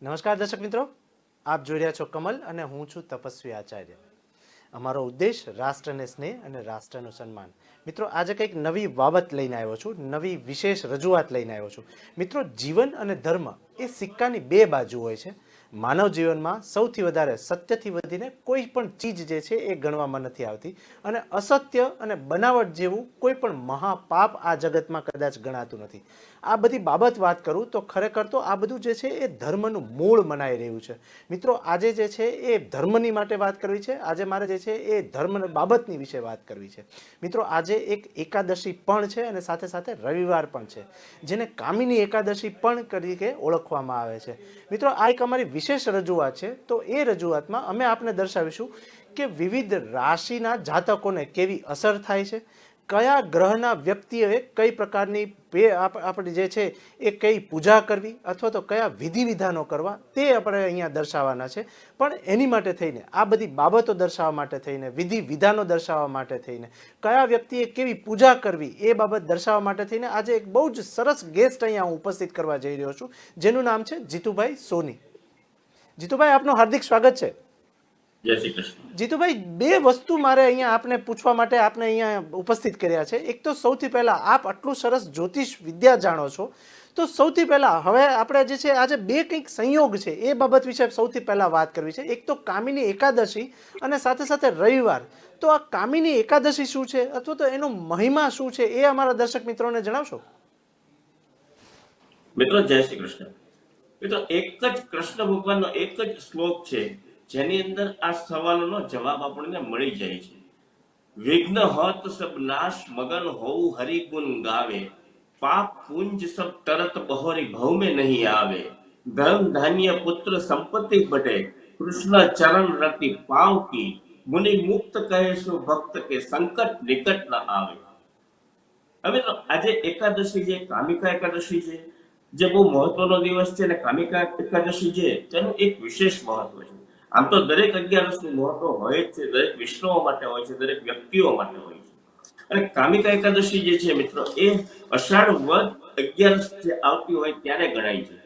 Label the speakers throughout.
Speaker 1: નમસ્કાર દર્શક મિત્રો, આપ જોઈ રહ્યા છો કમલ અને હું છું તપસ્વી આચાર્ય. અમારો ઉદ્દેશ રાષ્ટ્રને સ્નેહ અને રાષ્ટ્રનું સન્માન. મિત્રો, આજે કંઈક નવી બાબત લઈને આવ્યો છું, નવી વિશેષ રજૂઆત લઈને આવ્યો છું. મિત્રો, જીવન અને ધર્મ એ સિક્કાની બે બાજુ હોય છે. માનવ જીવનમાં સૌથી વધારે સત્યથી વધીને કોઈ પણ ચીજ જે છે એ ગણવામાં નથી આવતી, અને અસત્ય અને બનાવટ જેવું કોઈ પણ મહાપાપ આ જગતમાં કદાચ ગણાતું નથી. આ બધી બાબત વાત કરું તો ખરેખર તો આ બધું જે છે એ ધર્મનું મૂળ મનાઈ રહ્યું છે. મિત્રો, આજે જે છે એ ધર્મની માટે વાત કરવી છે. આજે મારે જે છે એ ધર્મ બાબતની વિશે વાત કરવી છે. મિત્રો, આજે એક એકાદશી પણ છે અને સાથે સાથે રવિવાર પણ છે, જેને કામિની એકાદશી પણ તરીકે ઓળખવામાં આવે છે. મિત્રો, આ એક અમારી વિશેષ રજૂઆત છે. તો એ રજૂઆતમાં અમે આપને દર્શાવીશું કે વિવિધ રાશિના જાતકોને કેવી અસર થાય છે, કયા ગ્રહના વ્યક્તિઓએ કઈ પ્રકારની આપણે જે છે એ કઈ પૂજા કરવી અથવા તો કયા વિધિ વિધાનો કરવા તે આપણે અહીંયા દર્શાવવાના છે. પણ એની માટે થઈને, આ બધી બાબતો દર્શાવવા માટે થઈને, વિધિ વિધાનો દર્શાવવા માટે થઈને, કયા વ્યક્તિએ કેવી પૂજા કરવી એ બાબત દર્શાવવા માટે થઈને આજે એક બહુ જ સરસ ગેસ્ટ અહીંયા હું ઉપસ્થિત કરવા જઈ રહ્યો છું, જેનું નામ છે જીતુભાઈ સોની. જીતુભાઈ, આપનું હાર્દિક સ્વાગત છે.
Speaker 2: જય શ્રી કૃષ્ણ.
Speaker 1: જીતુભાઈ, બે વસ્તુ મારે અહીંયા આપને પૂછવા માટે આપને અહીંયા ઉપસ્થિત કર્યા છે. એક તો સૌથી પહેલા, આપ આટલું સરસ જ્યોતિષ વિદ્યા જાણો છો, તો સૌથી પહેલા હવે આપણે જે છે આજે બે કંઈક સંયોગ છે એ બાબત વિશે સૌથી પહેલા વાત કરવી છે. એક તો કામિની એકાદશી અને સાથે સાથે રવિવાર. તો આ કામિની એકાદશી શું છે અથવા તો એનો મહિમા શું છે એ અમારા દર્શક મિત્રોને જણાવશો?
Speaker 2: મિત્રો, જય શ્રી કૃષ્ણ. મિત્રો, એક જ કૃષ્ણ ભગવાનનો એક જ શ્લોક છે જેની અંદર આ સવાલોનો જવાબ આપણને મળી જાય છે. વિઘ્ન હોત સબ નાશ, મગન હોઉ હરિ ગુણ ગાવે, પાપ પુંજ સબ તરત બહોરી ભવ में नहीं આવે, ધન ધાન્ય પુત્ર સંપત્તિ બટે, કૃષ્ણ ચરણ રતિ પાવ કી, મુનિ મુક્ત કહે સુ ભક્ત કે સંકટ નિકટ ન આવે. હવે તો આજે એકાદશી છે, કામિકા એકાદશી છે, જે બહુ મહત્વનો દિવસ છે, અને કામિકા એકાદશી છે તેનું એક વિશેષ મહત્વ છે. આમ તો દરેક 11 નું મહત્વ હોય જ છે, દરેક વિષ્ણુઓ માટે હોય છે, દરેક વ્યક્તિઓ માટે હોય છે. અને કામિકા એકાદશી જે છે મિત્રો, એ અષાઢ વદ 11 જે આવતી હોય ત્યારે ગણાય છે.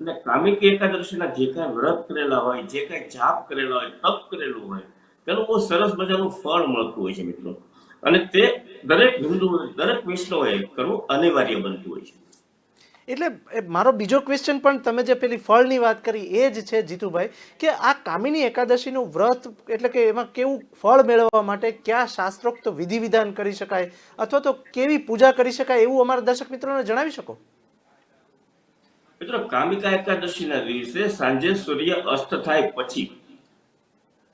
Speaker 2: અને કામિકી એકાદશીના જે કાંઈ વ્રત કરેલા હોય, જે કાંઈ જાપ કરેલા હોય, તપ કરેલું હોય, તેનું બહુ સરસ મજાનું ફળ મળતું હોય છે મિત્રો. અને તે દરેક હિન્દુ, દરેક વૈષ્ણવએ કરવું અનિવાર્ય બનતું હોય છે.
Speaker 1: એટલે મારો બીજો ક્વેશ્ચન પણ, તમે જે પેલી ફળની વાત કરી એ જ છે જીતુભાઈ, કે આ કામિની એકાદશીનું વ્રત એટલે કે એમાં કેવું ફળ મેળવવા માટે કયા શાસ્ત્રોક્ત વિધિ વિધાન કરી શકાય અથવા તો કેવી પૂજા કરી શકાય એવું અમારા દર્શક મિત્રોને જણાવી શકો?
Speaker 2: મિત્રો, કામિકા એકાદશીના દિવસે સાંજે સૂર્ય અસ્ત થાય પછી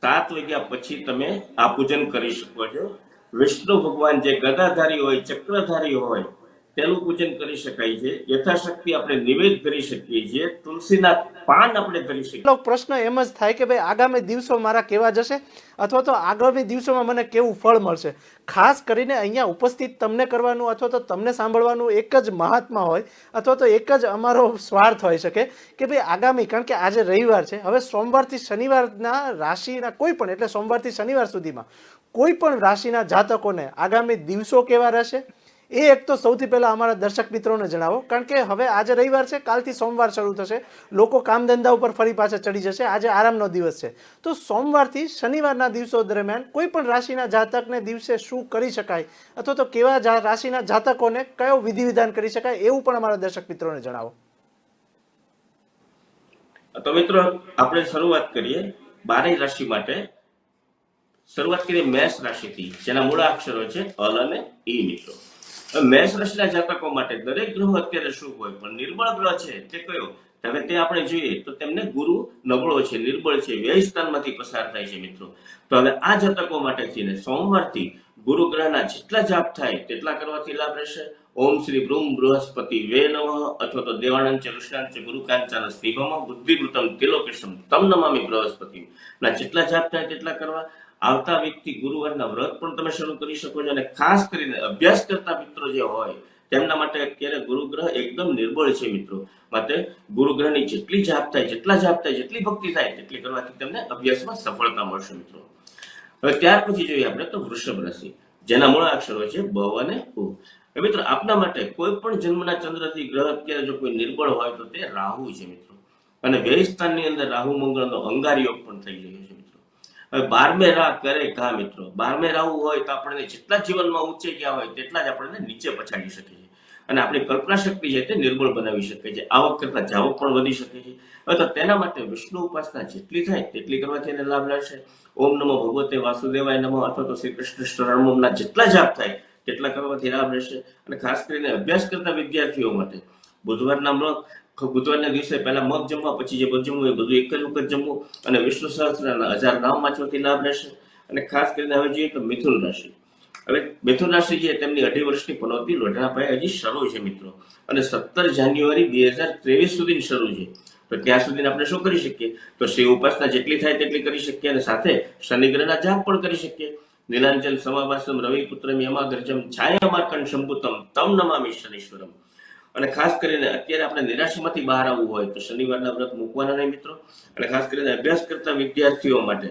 Speaker 2: 7 વાગ્યા પછી તમે આ પૂજન કરી શકો છો. વિષ્ણુ ભગવાન જે ગદાધારી હોય, ચક્રધારી હોય, તેનું પૂજન કરી શકાય છે. યથાશક્તિ આપણે નિવેદ કરી શકીએ છીએ. તુલસીના પાન આપણે કરી શકીએ.
Speaker 1: પ્રશ્ન એમ જ થાય કે ભાઈ આગામી દિવસો મારા કેવા જશે અથવા તો આગામી દિવસોમાં મને કેવું ફળ મળશે. ખાસ કરીને અહીંયા ઉપસ્થિત તમને કરવાનું અથવા તો તમને સાંભળવાનું એક જ મહાત્મા હોય અથવા તો એક જ અમારો સ્વાર્થ હોઈ શકે કે ભાઈ આગામી, કારણ કે આજે રવિવાર છે, હવે સોમવારથી શનિવારના રાશિના કોઈ પણ, એટલે સોમવારથી શનિવાર સુધીમાં કોઈ પણ રાશિના જાતકોને આગામી દિવસો કેવા રહેશે એ એક તો સૌથી પહેલા અમારા દર્શક મિત્રોને જણાવો. કારણ કે હવે આજે રવિવાર છે, કાલથી સોમવાર શરૂ થશે, લોકો કામ ધંધા ઉપર ફરી પાછા ચડી જશે, આજે આરામનો દિવસ છે. તો સોમવારથી શનિવારના દિવસો દરમિયાન કોઈ પણ રાશિના જાતકને દિવસે શું કરી શકાય અથવા તો કેવા રાશિના જાતકોને કયો વિધિ વિધાન કરી શકાય એવું પણ અમારા દર્શક મિત્રોને જણાવો.
Speaker 2: તો મિત્રો, આપણે શરૂઆત કરીએ 12 રાશિ માટે. શરૂઆત કરીએ મેષ રાશિથી, જેના મૂળાક્ષરો છે અલ અને ઈ. મિત્રો, મેષ રાશિના જાતકો માટે દરેક ગ્રહ અત્યારે શુભ હોય, પણ નિર્બળ ગ્રહ છે તે કયો? હવે તે આપણે જોઈએ તો તેમને ગુરુ નબળો છે, નિર્બળ છે, વ્યય સ્થાનમાંથી પસાર થાય છે મિત્રો. તો હવે આ જાતકો માટે થઈને સોમવારથી ગુરુ ગ્રહના જેટલા જાપ થાય તેટલા કરવાથી લાભ રહેશે. ઓમ શ્રી બ્રહ્મ બૃહસ્પતિ વે નમઃ અથવા તો દેવાનંદ ચરુષ્ણાંચ ગુરુકાંચાન સ્નિભમ બુદ્ધિવૃતમ તિલોકેશમ તમ નમામિ બૃહસ્પતિ ના જેટલા જાપ થાય તેટલા કરવા. આવતા વ્યક્તિ ગુરુવારના વ્રત પણ તમે શરૂ કરી શકો છો. અને ખાસ કરીને અભ્યાસ કરતા મિત્રો જે હોય તેમના માટે અત્યારે ગુરુ ગ્રહ એકદમ નિર્બળ છે મિત્રો. માટે ગુરુ ગ્રહની જેટલી જાપ થાય, જેટલા જાપ થાય, જેટલી ભક્તિ થાય તેટલી કરવાથી તમને અભ્યાસમાં સફળતા મળશે મિત્રો. હવે ત્યાર પછી જોઈએ આપણે તો વૃષભ રાશિ, જેના મૂળ અક્ષરો છે બ અને ઉ. મિત્રો, આપના માટે કોઈ પણ જન્મના ચંદ્રથી ગ્રહ અત્યારે જો કોઈ નિર્બળ હોય તો તે રાહુ છે મિત્રો. અને વ્યય સ્થાનની અંદર રાહુ મંગળનો અંગાર યોગ પણ થઈ રહ્યો છે મિત્રો. હવે 12મે રાહ કરે ઘા મિત્રો. 12મે રાહુ હોય તો આપણને જેટલા જીવનમાં ઊંચે ગયા હોય તેટલા જ આપણને નીચે પછાડી શકે છે અને આપણી કલ્પના શક્તિ છે તે નિર્બળ બનાવી શકે છે. આવક કરતા જાવક પણ વધી શકે છે. હવે તો તેના માટે વિષ્ણુ ઉપાસના જેટલી થાય તેટલી કરવાથી એને લાભ રહેશે. ઓમ નમો ભગવતે વાસુદેવાય નમઃ અથવા તો શ્રી કૃષ્ણ શરણમના જેટલા જાપ થાય તેટલા કરવાથી લાભ રહેશે. અને ખાસ કરીને અભ્યાસ કરતા વિદ્યાર્થીઓ માટે બુધવારના દિવસે પહેલા મગ જમવા, પછી જે બધું જમવું એ બધું એક જ વખત જમવું અને વિષ્ણુ સહસ્ત્રના 1000 નામ વાંચવાથી લાભ રહેશે. અને ખાસ કરીને હવે જોઈએ તો મિથુન રાશિ. હવે મિથુન રાશિ છે તેમની 2.5 વર્ષની પનોતી લોઢાના પાયે હજી શરૂ છે મિત્રો, અને 17 જાન્યુઆરી 2023 સુધી શરૂ છે. તો ત્યાં સુધી આપણે શું કરી શકીએ? તો શિવ ઉપાસના જેટલી થાય તેટલી કરી શકીએ અને સાથે શનિ ગ્રહના જાપ પણ કરી શકીએ. નીલાંજન સમાવાસમ રવિપુત્રમ યમાગર્જમ છાયામાર્કંડ શંભુતમ તમ નમામિ શનીશ્વરમ. અને ખાસ કરીને અત્યારે આપણે નિરાશામાંથી બહાર આવવું હોય તો શનિવારના વ્રત મૂકવાના નહીં મિત્રો. અને ખાસ કરીને અભ્યાસ કરતા વિદ્યાર્થીઓ માટે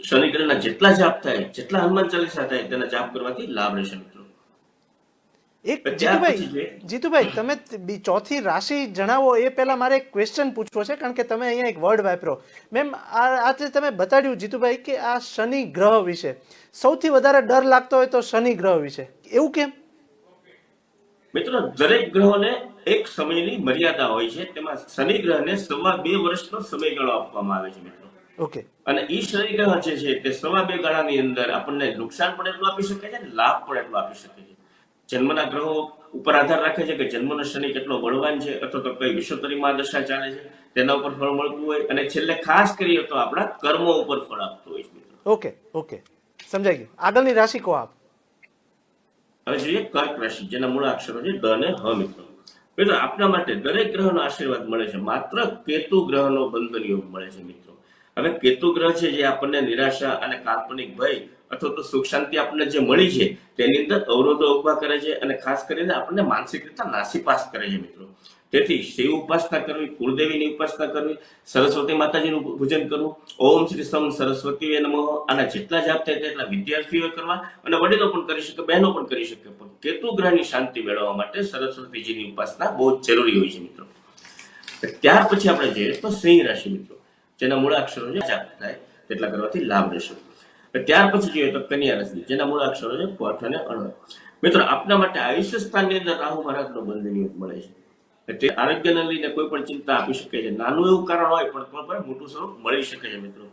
Speaker 2: શનિ ગ્રહના જેટલા જાપ થાય, જેટલા હનુમાન ચાલીસા થાય તેના જાપ કરવાથી લાભ રહેશે મિત્રો.
Speaker 1: એક જીતુભાઈ તમે ચોથી રાશિ જણાવો એ પહેલા મારે એક ક્વેશ્ચન પૂછવો છે, કારણ કે તમે અહીંયા એક વર્ડ વાપરો મેમ. આજે તમે બતાડ્યું જીતુભાઈ કે આ શનિ ગ્રહ વિશે સૌથી વધારે ડર લાગતો હોય તો શનિ ગ્રહ વિશે, એવું કેમ?
Speaker 2: મિત્રો દરેક ગ્રહોને એક સમયની મર્યાદા હોય છે. તેમાં શનિ ગ્રહને 2.5 વર્ષનો સમયગાળો આપવામાં આવે છે મિત્રો.
Speaker 1: ઓકે.
Speaker 2: અને ઈ શનિ ગ્રહ જે છે તે 2.5 ગાળાની અંદર આપણને નુકસાન પણ એટલું આપી શકે છે, લાભ પણ એટલું આપી શકે છે. જન્મના ગ્રહો ઉપર આધાર રાખે છે કે જન્મનો શનિ કેટલો બળવાન છે અથવા તો કઈ વિષુવતરીમાં દશા ચાલે છે તેના ઉપર ફળ મળતું હોય. અને છેલ્લે ખાસ કરીએ તો આપણા કર્મો ઉપર ફળ આપતું હોય છે મિત્રો.
Speaker 1: ઓકે સમજાઈ ગયું. આગળની રાશિ કહો આપ.
Speaker 2: હવે જોઈએ કર્ક રાશિ, જેના મૂળ અક્ષરો છે ડ અને હ મિત્રો. મિત્રો આપના માટે દરેક ગ્રહનો આશીર્વાદ મળે છે, માત્ર કેતુ ગ્રહનો બંધન યોગ મળે છે મિત્રો. હવે કેતુ ગ્રહ છે જે આપણને નિરાશા અને કાલ્પનિક ભય અથવા તો સુખ શાંતિ આપણને જે મળી છે તેની અંદર અવરોધો ઉભા કરે છે અને ખાસ કરીને આપણને માનસિક રીતે નાસીપાસ કરે છે મિત્રો. તેથી શિવ ઉપાસના કરવી, કુળદેવીની ઉપાસના કરવી, સરસ્વતી માતાજીનું પૂજન કરવું, ઓમ શ્રી સમ સરસ્વતી નમઃ, આના જેટલા જાપ થાય તેટલા વિદ્યાર્થીઓ કરવા અને વડીલો પણ કરી શકે, બહેનો પણ કરી શકે. પણ કેતુ ગ્રહની શાંતિ મેળવવા માટે સરસ્વતીજીની ઉપાસના બહુ જ જરૂરી હોય છે મિત્રો. ત્યાર પછી આપણે જોઈએ તો સિંહ રાશિ મિત્રો, જેના મૂળ અક્ષરો છે જાપ થાય તેટલા કરવાથી લાભ રહેશે. ત્યાર પછી જોઈએ તો કન્યા રાશિ, જેના મૂળ અક્ષરો છે પઠ અને અણ. મિત્રો આપના માટે આયુષ્ય સ્થાનની અંદર રાહુ મહારાજનો બંધન યોગ મળે છે. તે આરોગ્યને લઈને કોઈ પણ ચિંતા આપી શકે છે. નાનું એવું કારણ હોય પણ મોટું સ્વરૂપ મળી શકે છે મિત્રો.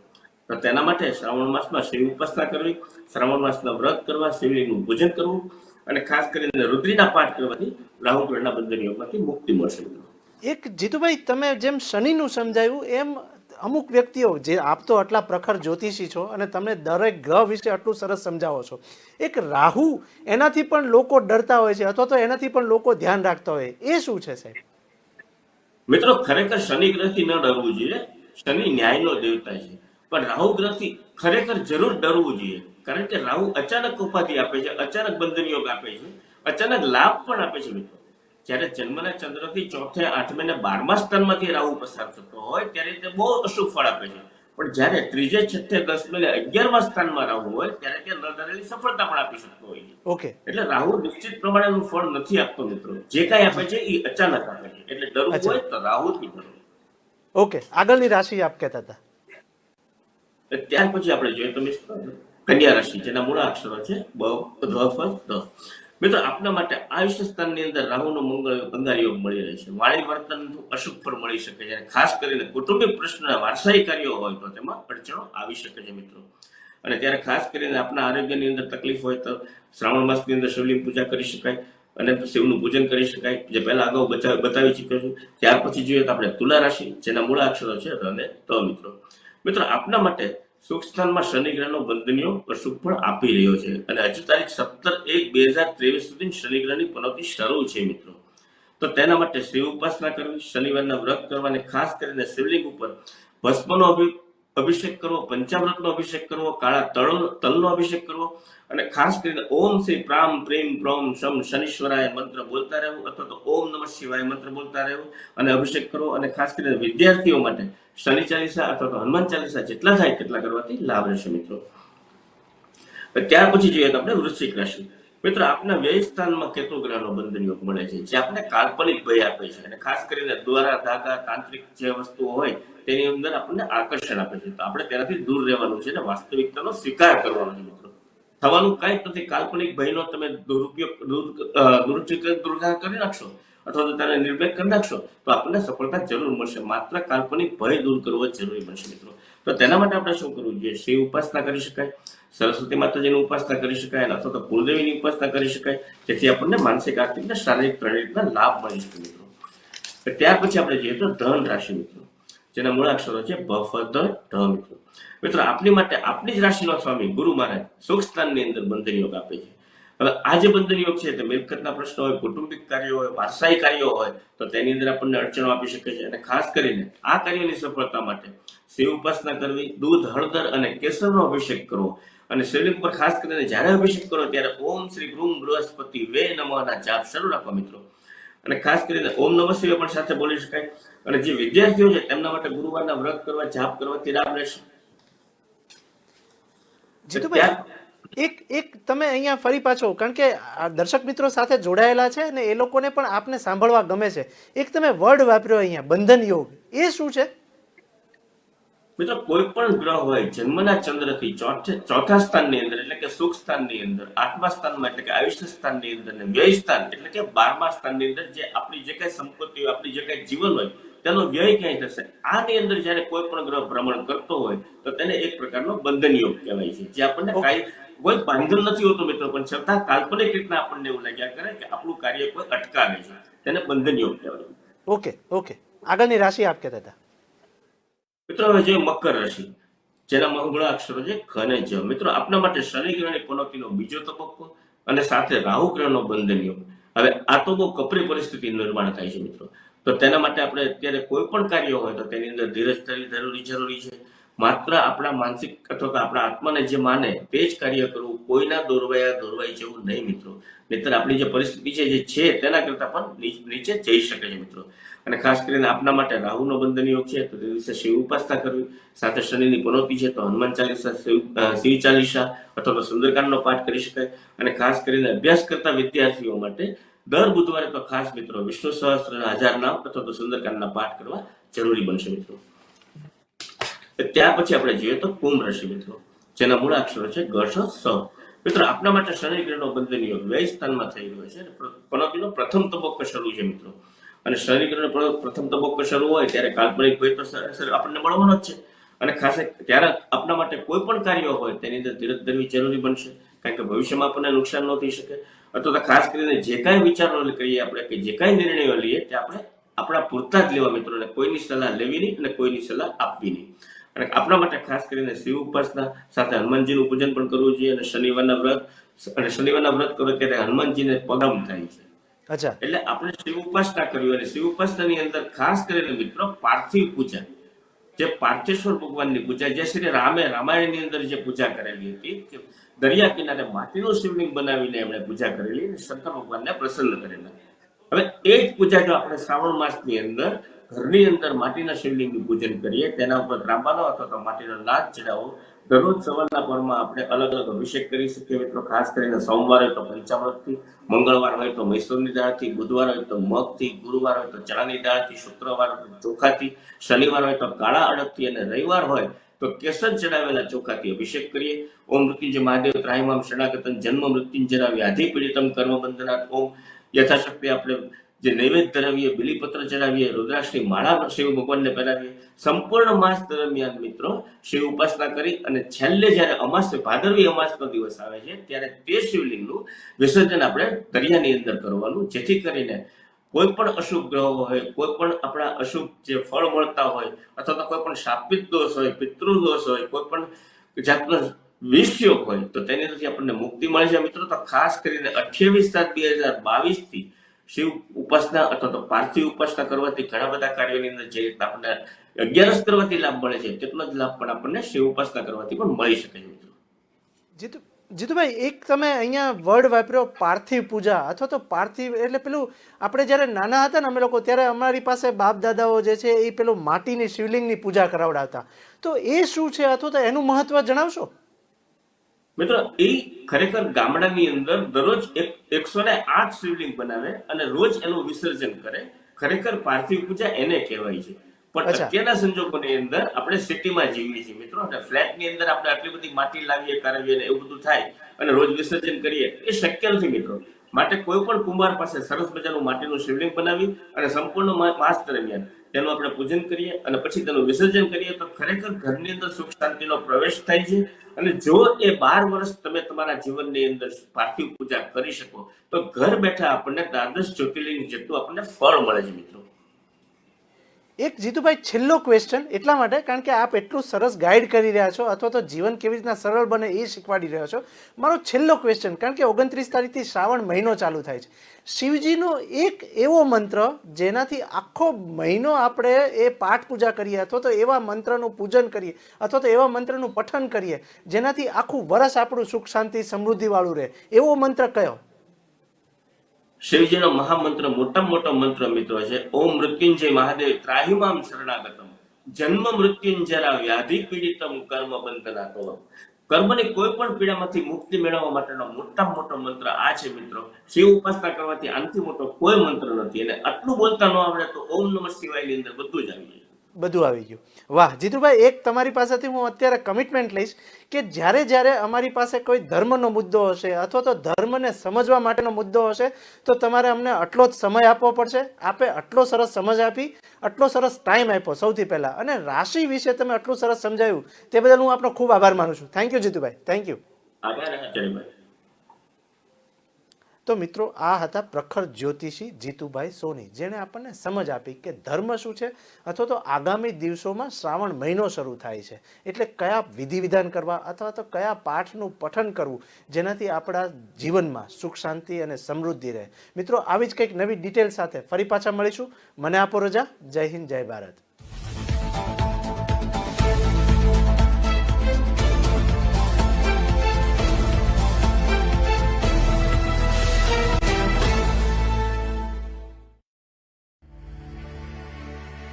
Speaker 2: તો તેના માટે શ્રાવણ માસમાં શિવ ઉપાસના કરવી, શ્રાવણ માસના વ્રત કરવા, શિવલિંગનું પૂજન કરવું અને ખાસ કરીને રુદ્રીના પાઠ કરવાથી રાહુ ગ્રહના બંધન યોગમાંથી મુક્તિ મળશે મિત્રો.
Speaker 1: એક જીતુભાઈ તમે જેમ શનિનું સમજાવ્યું એમ અમુક વ્યક્તિઓ જે આપ તો આટલા પ્રખર જ્યોતિષી છો અને તમે દરેક ગ્રહ વિશે આટલું સરસ સમજાવો છો, એક રાહુ એનાથી પણ લોકો ડરતા હોય છે અથવા તો એનાથી પણ લોકો ધ્યાન રાખતા હોય, એ શું છે સાહેબ?
Speaker 2: મિત્રો ખરેખર શનિ ગ્રહથી ન ડરવું જોઈએ. શનિ ન્યાયનો દેવતા છે, પણ રાહુ ગ્રહથી ખરેખર જરૂર ડરવું જોઈએ. કારણ કે રાહુ અચાનક ઉપાધિ આપે છે, અચાનક બંધન યોગ આપે છે, અચાનક લાભ પણ આપે છે મિત્રો. જ્યારે જન્મના ચંદ્રથી 4, 8 અને 12મા સ્થાનમાંથી રાહુ પસાર થતો હોય ત્યારે તે બહુ અશુભ ફળ આપે છે. પણ જ્યારે 3, 6, 10 અને 11મા સ્થાનમાં રાહુ હોય ત્યારે તે ન ધારેલી સફળતા પણ આપી શકતો હોય છે.
Speaker 1: ઓકે.
Speaker 2: એટલે રાહુ નિશ્ચિત પ્રમાણેનું ફળ નથી આપતો મિત્રો. જે કાંઈ આપે છે એ અચાનક આપે છે. એટલે ડરવું હોય તો રાહુથી ડરો.
Speaker 1: ઓકે, આગળની રાશિ આપ કહેતા હતા.
Speaker 2: ત્યાર પછી આપણે જોઈએ તો મિત્રો કન્યા રાશિ, જેના મૂળ અક્ષરો છે બ, ધ, ફ, ધ. મિત્રો આપના માટે આયુષ્ય સ્થાનની અંદર રાહુનો મંગળ અંગાર યોગ મળી રહે છે. વાણી વર્તનનું અશુભ ફળ મળી શકે છે. ખાસ કરીને કુટુંબિક પ્રશ્નના વારસાઈ કાર્યો હોય તો તેમાં અડચણો આવી શકે છે મિત્રો. અને ત્યારે ખાસ કરીને આપણા આરોગ્યની અંદર તકલીફ હોય તો શ્રાવણ માસની અંદર શિવલિંગ પૂજા કરી શકાય અને શિવનું પૂજન કરી શકાય, જે પહેલા અગાઉ બતાવી ચૂક્યો છું. ત્યાર પછી જોઈએ તો આપણે તુલા રાશિ, જેના મૂળ અક્ષરો છે ર અને ત મિત્રો. મિત્રો આપના માટે સુખ સ્થાનમાં શનિ ગ્રહનો બંધનીઓ અશુભ ફળ આપી રહ્યો છે અને હજુ તારીખ 17/1/2023 સુધી શનિ ગ્રહની પનોતી શરૂ છે મિત્રો. તો તેના માટે શિવ ઉપાસના કરવી, શનિવારના વ્રત કરવા અને ખાસ કરીને શિવલિંગ ઉપર ભસ્મનો અભિષેક કરવો, પંચામૃતનો અભિષેક કરવો, કાળા તલનો અભિષેક કરવો અને ખાસ કરીને ઓમ શ્રી પ્રામ પ્રેમ પ્રોમ શમ શનીશ્વરાય મંત્ર બોલતા રહેવું અથવા તો ઓમ નમઃ શિવાય મંત્ર બોલતા રહેવું અને અભિષેક કરવો. અને ખાસ કરીને વિદ્યાર્થીઓ માટે શનિ ચાલીસા અથવા તો હનુમાન ચાલીસા જેટલા થાય તેટલા કરવાથી લાભ રહેશે મિત્રો. ત્યાર પછી જોઈએ તો આપણે વૃશ્ચિક રાશિ, મિત્રો આપના વ્યય સ્થાનમાં કેતુ ગ્રહનો બંધન યોગ મળે છે, જે આપણે કાલ્પનિક ભય આપે છે અને ખાસ કરીને દ્વારા ધાગા તાંત્રિક જે વસ્તુઓ હોય તેની અંદર આપણને આકર્ષણ આપે છે. તો આપણે તેનાથી દૂર રહેવાનું છે અને વાસ્તવિકતાનો સ્વીકાર કરવાનો છે મિત્રો. થવાનું કઈ જ નથી. કાલ્પનિક ભયનો તમે દુર્ઘા કરી નાખશો અથવા તો તેને નિર્ભેદ કરી નાખશો તો આપણને સફળતા જરૂર મળશે. માત્ર કાલ્પનિક ભય દૂર કરવો જરૂરી બનશે મિત્રો. તો તેના માટે આપણે શું કરવું જોઈએ? શિવ ઉપાસના કરી શકાય, સરસ્વતી માતાજીની ઉપાસના કરી શકાય અથવા તો કુળદેવીની ઉપાસના કરી શકાય, જેથી આપણને માનસિક, આર્થિક અને શારીરિક ત્રણેય રીતના લાભ મળી શકે મિત્રો. ત્યાર પછી આપણે જઈએ તો ધન રાશિ મિત્રો, જેના મૂળાક્ષરો છે ભ, ફ, ધ, ઢ મિત્રો. મિત્રો આપની માટે આપની જ રાશિનો સ્વામી ગુરુ મહારાજ સુખ સ્થાનની અંદર બંધન યોગ આપે છે. હવે આ જે બંધન યોગ છે તે મિલકતના પ્રશ્નો હોય, કુટુંબિક કાર્યો હોય, વારસાઈ કાર્યો હોય તો તેની અંદર આપણને અડચણો આપી શકે છે. અને ખાસ કરીને આ કાર્યની સફળતા માટે શિવ ઉપાસના કરવી, દૂધ, હળદર અને કેસરનો અભિષેક કરવો અને શિવલિંગ પર ખાસ કરીને જ્યારે અભિષેક કરો ત્યારે ઓમ શ્રી ગુરુ બૃહસ્પતિ વે નમઃના જાપ શરૂ રાખવા મિત્રો. અને ખાસ કરીને ઓમ નમઃ શિવાય પણ સાથે બોલી શકાય. અને જે વિદ્યાર્થીઓ છે તેમના માટે ગુરુવારના વ્રત કરવા, જાપ કરવાથી લાભ રહેશે.
Speaker 1: જીતુભાઈ, એક તમે અહીંયા ફરી પાછો, કારણ કે આ દર્શક મિત્રો સાથે જોડાયેલા છે અને એ લોકોને પણ આપને સાંભળવા ગમે છે. એક તમે વર્ડ વાપર્યો અહીંયા બંધન યોગ, એ શું છે?
Speaker 2: મિત્રો કોઈ પણ ગ્રહ હોય જન્મના ચંદ્રથી ચોથા સ્થાનની અંદર એટલે કે સુખ સ્થાનની અંદર, આઠમા સ્થાનમાં એટલે કે આયુષ્ય સ્થાનની અંદર અને વ્યય સ્થાન એટલે કે 12મા સ્થાનની અંદર જે આપણી જે કઈ સંપત્તિ હોય, આપણી જે કઈ જીવન હોય તેનો વ્યય ક્યાંય થશે. આની અંદર જયારે કોઈ પણ ગ્રહ ભ્રમણ કરતો હોય તો તેને એક પ્રકારનો બંધન યોગ કહેવાય છે, જે આપણને કોઈ બાંધન નથી હોતું મિત્રો, પણ છતાં કાલ્પનિક રીતના આપણને એવું લાગ્યા કરે કે આપણું કાર્ય કોઈ અટકાવે છે, તેને બંધન યોગ કહેવાય.
Speaker 1: ઓકે ઓકે, આગળની રાશિ આપ કહેતા હતા
Speaker 2: મિત્રો. હવે જે મકર રાશિ, જેના મૂળ અક્ષરો છે ખ અને જ. મિત્રો આપના માટે શનિ ગ્રહની પનોતીનો બીજો તબક્કો અને સાથે રાહુ ગ્રહનો બંધન યોગ. હવે આ તો બહુ કપરી પરિસ્થિતિ નિર્માણ થાય છે મિત્રો. તો તેના માટે આપણે અત્યારે કોઈ પણ કાર્ય હોય તો તેની અંદર ધીરજ ધરવી જરૂરી છે. માત્ર આપણા માનસિક અથવા તો આપણા આત્માને જે માને તે જ કાર્ય કરવું, કોઈના દોરવાઈ જવું નહીં મિત્રો. નહીતર આપણી જે પરિસ્થિતિ છે જે છે તેના કરતા પણ નીચે જઈ શકે છે મિત્રો. અને ખાસ કરીને આપના માટે રાહુનો બંધન યોગ છે તો તે દિવસે શિવ ઉપાસના કરવી, સાથે શનિની પનોતી છે તો હનુમાન ચાલીસા, શિવ ચાલીસા અથવા તો સુંદરકાંડનો પાઠ કરી શકાય. અને ખાસ કરીને અભ્યાસ કરતા વિદ્યાર્થીઓ માટે દર બુધવારે તો ખાસ મિત્રો વિષ્ણુ સહસ્ત્ર 1000 નામ અથવા તો સુંદરકાંડના પાઠ કરવા જરૂરી બનશે મિત્રો. ત્યાર પછી આપણે જોઈએ તો કુંભ રાશિ મિત્રો, જેના મૂળ અક્ષરો છે ગ, શ, સ. મિત્રો આપના માટે શનિ ગ્રહનો બંધન યોગ વ્યય સ્થાનમાં થઈ રહ્યો છે. પનોતીનો પ્રથમ તબક્કો શરૂ છે મિત્રો. અને શનિ ગ્રહનો પ્રથમ તબક્કો શરૂ હોય ત્યારે કાલ્પનિક ભય તો આપણને મળવાનો જ છે. અને ખાસ ત્યારે આપના માટે કોઈ પણ કાર્ય હોય તેની અંદર ધીરજ ધરવી જરૂરી બનશે, કારણ કે ભવિષ્યમાં આપણને નુકસાન ન થઈ શકે. અથવા તો ખાસ કરીને જે કાંઈ વિચારો કરીએ આપણે, કે જે કાંઈ નિર્ણયો લઈએ તે આપણે આપણા પૂરતા જ લેવા મિત્રો, અને કોઈની સલાહ લેવી નહીં અને કોઈની સલાહ આપવી નહીં. અને આપણા માટે ખાસ કરીને શિવ ઉપાસના સાથે હનુમાનજીનું પૂજન પણ કરવું જોઈએ. અને શનિવારના વ્રત કરો ત્યારે હનુમાનજીને પગમ થાય છે.
Speaker 1: અચ્છા,
Speaker 2: એટલે આપણે શિવ ઉપાસના કરવી. અને શિવ ઉપાસનાની અંદર ખાસ કરીને મિત્રો પાર્થિવ પૂજા, જે પાર્થેશ્વર ભગવાનની પૂજા, જે શ્રી રામે રામાયણની અંદર જે પૂજા કરેલી હતી, કે દરિયા કિનારે માટીનું શિવલિંગ બનાવીને એમણે પૂજા કરેલી અને શંકર ભગવાનને પ્રસન્ન કરેલા. હવે એ જ પૂજા જો આપણે શ્રાવણ માસની અંદર ઘરની અંદર માટીના શિવલિંગનું પૂજન કરીએ, તેના ઉપર ત્રાંબાનો અથવા તો માટીનો નાદ ચડાવો, દરરોજ સવારના પરમાં આપણે અલગ અલગ અભિષેક કરી શકીએ મિત્રો. ખાસ કરીને સોમવાર હોય તો પંચામૃતથી, મંગળવાર હોય તો મૈસૂરની દાળથી, બુધવાર હોય તો મગથી, ગુરુવાર હોય તો ચણાની દાળથી, શુક્રવાર હોય તો ચોખાથી, શનિવાર હોય તો કાળા અડદથી અને રવિવાર હોય તો કેસર ચડાવેલા ચોખાથી અભિષેક કરીએ. ઓમ મૃત્યુંજય મહાદેવ ત્રાહિમામ શરણાગતમ જન્મ મૃત્યુંજય વ્યાધિ પીડિતમ કર્મ બંધનાથ. ઓમ યથાશક્તિ આપણે જે નૈવેદ્ય ધરાવીએ, બિલીપત્ર ચડાવીએ, રુદ્રાક્ષની માળા શિવ ભગવાનને પહેરાવીએ. સંપૂર્ણ માસ દરમિયાન મિત્રો શિવ ઉપાસના કરી અને છેલ્લે જ્યારે અમાસ, ભાદરવી અમાસનો દિવસ આવે છે ત્યારે તે શિવલિંગનું વિસર્જન આપણે દરિયાની અંદર કરવાનું, જેથી કરીને કોઈ પણ અશુભ ગ્રહો હોય, કોઈ પણ આપણા અશુભ જે ફળ મળતા હોય, અથવા તો કોઈ પણ શાપિત દોષ હોય, પિતૃ દોષ હોય, કોઈ પણ જાતનો વિષયોગ હોય તો તેની અંદરથી આપણને મુક્તિ મળે છે મિત્રો. તો ખાસ કરીને 28/7/2022 થી શિવ ઉપાસના અથવા તો પાર્થિવ ઉપાસના કરવાથી ઘણા બધા કાર્યોની અંદર જે રીતના આપણને 11 કરવાથી લાભ મળે છે તેટલો જ લાભ પણ આપણને શિવ ઉપાસના કરવાથી પણ મળી શકે છે મિત્રો.
Speaker 1: જીતુભાઈ, એક તમે અહીંયા વર્ડ વાપર્યો પાર્થિવ પૂજા, અથવા તો પાર્થિવ એટલે પેલું આપણે જ્યારે નાના હતા ને અમે લોકો, ત્યારે અમારી પાસે બાપ દાદાઓ જે છે એ પેલું માટીની શિવલિંગની પૂજા કરાવડાવતા. તો એ શું છે અથવા તો એનું મહત્વ જણાવશો?
Speaker 2: મિત્રો એ ખરેખર ગામડાની અંદર દરરોજ 108 શિવલિંગ બનાવે અને રોજ એનું વિસર્જન કરે. ખરેખર પાર્થિવ પૂજા એને કહેવાય છે. પણ
Speaker 1: અચ્છા.
Speaker 2: અત્યારના સંજોગોની અંદર આપણે સિટીમાં જીવીએ છીએ મિત્રો, અને ફ્લેટની અંદર આપણે આટલી બધી માટી લાવીએ કરાવીએ ને એવું બધું થાય અને રોજ વિસર્જન કરીએ એ શક્ય નથી મિત્રો. માટે કોઈ પણ કુંભાર પાસે સરસ મજાનું માટીનું શિવલિંગ બનાવી અને સંપૂર્ણ માસ દરમિયાન તેનું આપણે પૂજન કરીએ અને પછી તેનું વિસર્જન કરીએ તો ખરેખર ઘરની અંદર સુખ શાંતિનો પ્રવેશ થાય છે. અને જો એ 12 વર્ષ તમે તમારા જીવનની અંદર પાર્થિવ પૂજા કરી શકો તો ઘર બેઠા આપણને દ્વાદશ જ્યોતિર્લિંગ જેટલું આપણને ફળ મળે છે મિત્રો.
Speaker 1: એક જીતુભાઈ છેલ્લો ક્વેશ્ચન એટલા માટે કારણ કે આપ એટલું સરસ ગાઈડ કરી રહ્યા છો અથવા તો જીવન કેવી રીતના સરળ બને એ શીખવાડી રહ્યા છો. મારો છેલ્લો ક્વેશ્ચન, કારણ કે 29 તારીખથી શ્રાવણ મહિનો ચાલુ થાય છે, શિવજીનો એક એવો મંત્ર જેનાથી આખો મહિનો આપણે એ પાઠ પૂજા કરીએ અથવા તો એવા મંત્રનું પૂજન કરીએ અથવા તો એવા મંત્રનું પઠન કરીએ જેનાથી આખું વર્ષ આપણું સુખ શાંતિ સમૃદ્ધિ વાળું રહે, એવો મંત્ર કયો?
Speaker 2: શિવજીનો મહામંત્ર મોટામાં મોટો મંત્ર મિત્રો છે ઓમ મૃત્યુંજય મહાદેવ ત્રાહિમામ શરણાગતમ જન્મ મૃત્યુંજરા વ્યાધિ પીડિતમ કર્મ બંધનાતો. કર્મની કોઈ પણ પીડામાંથી મુક્તિ મેળવવા માટેનો મોટામાં મોટો મંત્ર આ છે મિત્રો. શિવ ઉપાસના કરવાથી આનાથી મોટો કોઈ મંત્ર નથી. અને આટલું બોલતા ન આવડે તો ઓમ નમઃ શિવાયની અંદર બધું જ આવી જાય.
Speaker 1: બધું આવી ગયું. વાહ જીતુભાઈ, એક તમારી પાસેથી હું અત્યારે કમિટમેન્ટ લઈશ કે જ્યારે જ્યારે અમારી પાસે કોઈ ધર્મનો મુદ્દો હશે અથવા તો ધર્મને સમજવા માટેનો મુદ્દો હશે તો તમારે અમને આટલો જ સમય આપવો પડશે. આપે આટલો સરસ સમજ આપી, આટલો સરસ ટાઈમ આપ્યો સૌથી પહેલાં, અને રાશિ વિશે તમે આટલું સરસ સમજાવ્યું તે બદલ હું આપનો ખૂબ આભાર માનું છું. Thank you Jitubhai, thank you.
Speaker 2: આભાર આચાર્યભાઈ.
Speaker 1: તો મિત્રો, આ હતા પ્રખર જ્યોતિષી જીતુભાઈ સોની, જેણે આપણને સમજ આપી કે ધર્મ શું છે અથવા તો આગામી દિવસોમાં શ્રાવણ મહિનો શરૂ થાય છે એટલે કયા વિધિ વિધાન કરવા અથવા તો કયા પાઠનું પઠન કરવું જેનાથી આપણા જીવનમાં સુખ શાંતિ અને સમૃદ્ધિ રહે. મિત્રો, આવી જ કંઈક નવી ડિટેલ સાથે ફરી પાછા મળીશું. મને આપો રજા. જય હિન્દ, જય ભારત.